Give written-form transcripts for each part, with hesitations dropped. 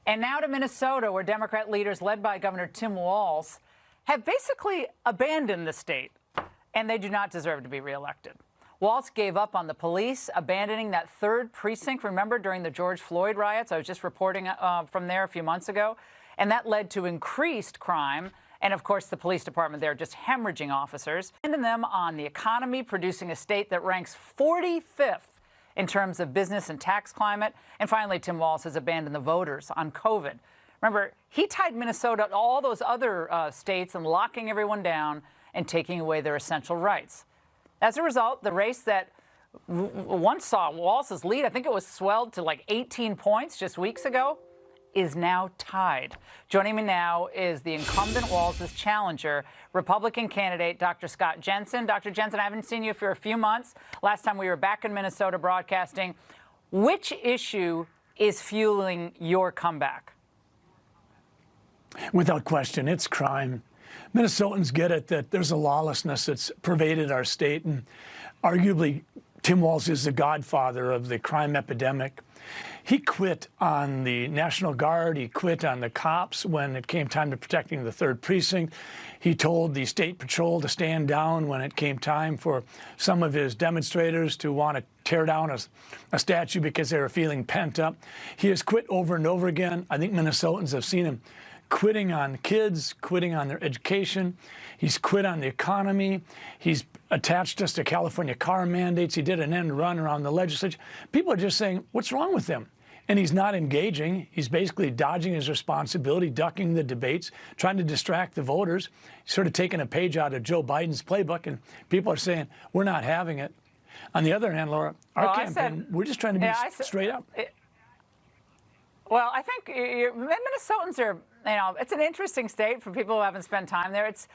And now to Minnesota, where Democrat leaders led by Governor Tim Walz have basically abandoned the state, and they do not deserve to be reelected. Walz gave up on the police, abandoning that third precinct, remember, during the George Floyd riots? I was just reporting from there a few months ago. And that led to increased crime. And, of course, the police department there just hemorrhaging officers. And them on the economy, producing a state that ranks 45th in terms of business and tax climate. And finally, Tim Walz has abandoned the voters on COVID. Remember, he tied Minnesota to all those other states and locking everyone down and taking away their essential rights. As a result, the race that once saw Walz's lead, I think it was swelled to like 18 points just weeks ago, is now tied. Joining me now is the incumbent Walz's challenger, Republican candidate Dr. Scott Jensen. Dr. Jensen, I haven't seen you for a few months. Last time we were back in Minnesota broadcasting. Which issue is fueling your comeback? Without question, it's crime. Minnesotans get it that there's a lawlessness that's pervaded our state, and arguably Tim Walz is the godfather of the crime epidemic. He quit on the National Guard. He quit on the cops when it came time to protecting the third precinct. He told the state patrol to stand down when it came time for some of his demonstrators to want to tear down a statue because they were feeling pent up. He has quit over and over again. I think Minnesotans have seen him quitting on kids, quitting on their education. He's quit on the economy. He's attached us to California car mandates. He did an end run around the legislature. People are just saying, what's wrong with him? And he's not engaging. He's basically dodging his responsibility, ducking the debates, trying to distract the voters. He's sort of taking a page out of Joe Biden's playbook, and people are saying, we're not having it. On the other hand, Laura, our campaign, we're just trying to be straight up. Well, I think Minnesotans are, it's an interesting state for people who haven't spent time there. It's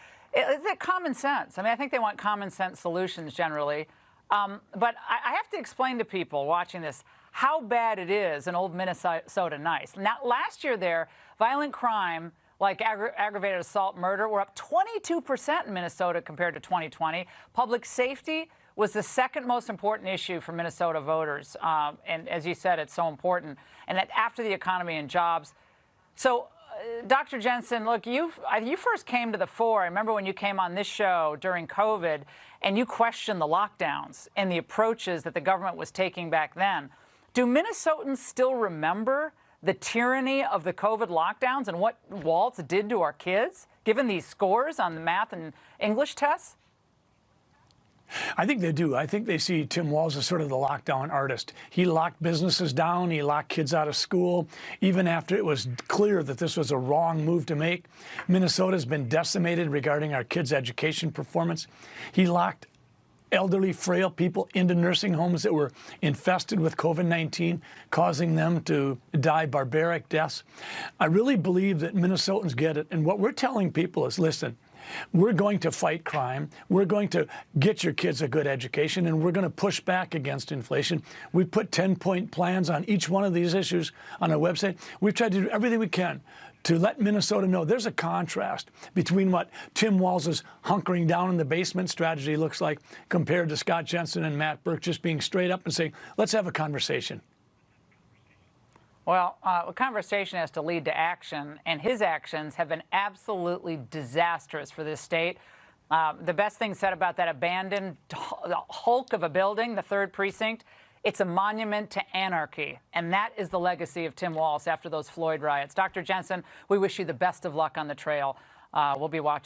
common sense. I mean, I think they want common sense solutions generally. But I have to explain to people watching this how bad it is in old Minnesota nice. Now, last year there, violent crime like aggravated assault, murder were up 22% in Minnesota compared to 2020. Public safety was the second most important issue for Minnesota voters. And as you said, it's so important. And that after the economy and jobs. So, Dr. Jensen, look, you first came to the fore. I remember when you came on this show during COVID and you questioned the lockdowns and the approaches that the government was taking back then. Do Minnesotans still remember the tyranny of the COVID lockdowns and what Walz did to our kids, given these scores on the math and English tests? I think they do. I think they see Tim Walz as sort of the lockdown artist. He locked businesses down. He locked kids out of school, even after it was clear that this was a wrong move to make. Minnesota's been decimated regarding our kids' education performance. He locked elderly, frail people into nursing homes that were infested with COVID-19, causing them to die barbaric deaths. I really believe that Minnesotans get it. And what we're telling people is, listen, we're going to fight crime. We're going to get your kids a good education, and we're going to push back against inflation. We put 10-point plans on each one of these issues on our website. We've tried to do everything we can to let Minnesota know there's a contrast between what Tim Walz's hunkering down in the basement strategy looks like compared to Scott Jensen and Matt Burke just being straight up and saying, let's have a conversation. Well, a conversation has to lead to action, and his actions have been absolutely disastrous for this state. The best thing said about that abandoned hulk of a building, the third precinct, it's a monument to anarchy, and that is the legacy of Tim Walz after those Floyd riots. Dr. Jensen, we wish you the best of luck on the trail. We'll be watching.